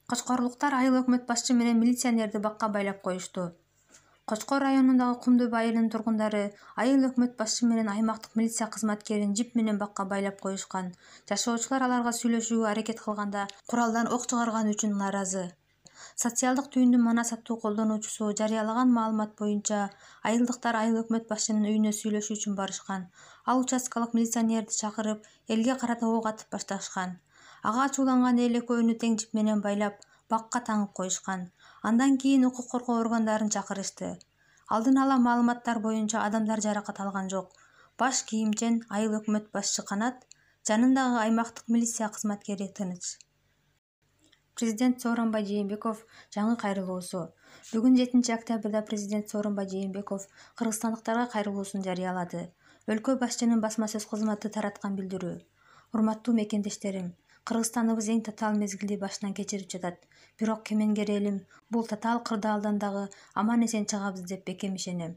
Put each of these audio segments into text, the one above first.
Кочкорлуктар айыл өкмөт башчы менен милиционерди бакка байлап коюшту. Кочкор районундагы Кумдуб айылынын тургундары айыл өкмөт башчы менен аймактык милиция кызматкерин жип менен бакка байлап коюшкан. Жашоочулар аларга сүйлөшүүгө аракет кылганда куралдан ок чыгарганы үчүн нааразы. Социалдык түйүндү манас аттуу колдонуучусу жарыялаган маалымат боюнча айылдыктар айыл өкмөт башчынын үйүнө сүйлөшүү үчүн барышкан. Ал участкалык милиционерди чакырып, элге карата ок атып башташкан. Ага ачууланган эл экөөнү тең жип менен байлап, бакка таңып коюшкан. Андан кийин укук коргоо органдарын чакырышты. Алдын ала маалыматтар боюнча адамдар жаракат алган жок. Баш кийимчен айыл өкмөт башчы Канат, жанындагы аймактык милиция кызматкери тыныч. Президент Сооронбай Жээнбеков жаңы кайрылуусу. Бүгүн 7 октябрда президент Сооронбай Жээнбеков кыргызстандыктарга кайрылуусун жарыялады. Өлкө башчынын басма сөз кызматы тараткан билдирүү. Урматтуу мекендештерим, Кыргызстаныбыз эң татаал мезгилди башынан кечирип жатат. Бирок кемеңгер элим, бул татаал кырдаалдан дагы аман-эсен чыгабыз деп бекем ишенем.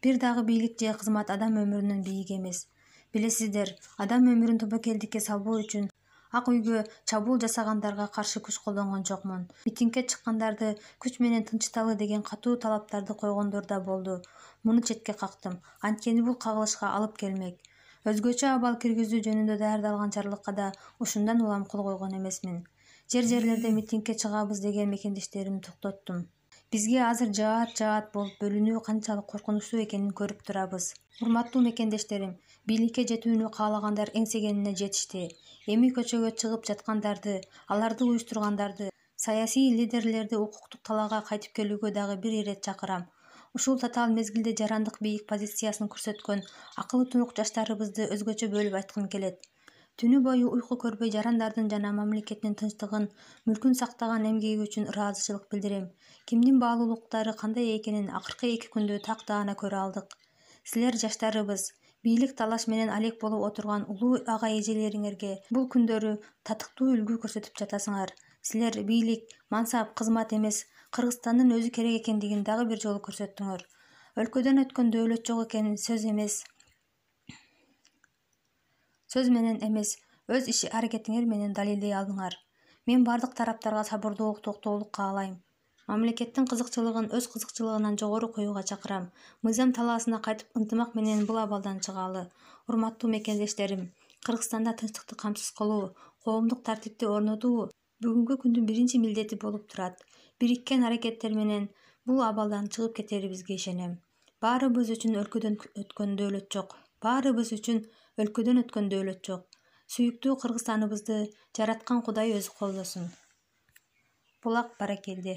Бир дагы бийлик же кызмат адам өмүрүнүн бийиги эмес. Билесиздер, адам өмүрүн тобокелдикке салбоо үчүн Ак үйгө чабуул жасагандарга каршы күч колдонгон жокмун. Митингге чыккандарды күч менен тынчталы деген катуу талаптарды койгондор да болду. Муну четке кактым. Анткени бул кагылышка алып келмек. Өзгөчө абал киргизүү жөнүндө даярдалган жарлыкка да ушундан улам кол койгон эмесмин. Жерлерде митингге чыгабыз деген мекендештеримди токтоттум. Бизге азыр жаат болуп бөлүнүү канчалык коркунучтуу экенин көрүп турабыз. Урматтуу мекендештерим, бийликке жетүүнү каалагандар эңсегенине жетишти. Эми көчөгө чыгып жаткандарды, аларды уюштургандарды, саясий лидерлерди укуктук талаага кайтып келүүгө дагы бир ирет чакырам. Ушул татаал мезгилде жарандык бийик позициясын көрсөткөн акылы тунук жаштарыбызды өзгөчө бөлүп айткым келет. Түнү бою уйку көрбөй жарандардын жана мамлекеттин тынчтыгын, мүлкүн сактаган эмгеги үчүн ыраазычылык билдирем. Кимдин баалуулуктары кандай экенин акыркы 2 күндө так даана көрө алдык. Силер жаштарыбыз, бийлик талаш менен алек болуп отурган улуу ага-эжелериңерге бул күндөрү татыктуу үлгү көрсөтүп жатасыңар. Силер бийлик, мансап, кызмат эмес, Кыргызстандын өзү керек экендигин дагы бир жолу көрсөттүңөр. Өлкөдөн өткөн дөөлөт жок экенин сөз менен эмес, өз иш-аракетиңер менен далилдей алдыңар. Мен бардык тараптарга сабырдуулук, токтоолук каалайм. Мамлекеттин кызыкчылыгын өз кызыкчылыгынан жогору коюуга чакырам. Мыйзам талаасына кайтып ынтымак менен бул абалдан чыгалы. Урматтуу мекендештерим, Кыргызстанда тынчтыкты камсыз кылуу, коомдук тартипти орнотуу бүгүнкү күндүн биринчи милдети болуп турат. Бириккен аракеттер менен бул абалдан чыгып кетерибизге ишенем. Баарыбыз үчүн өлкөдөн өткөн дөөлөт жок. Сүйүктүү Кыргызстаныбызды жараткан Кудай өзү колдосун. Булак баракелде.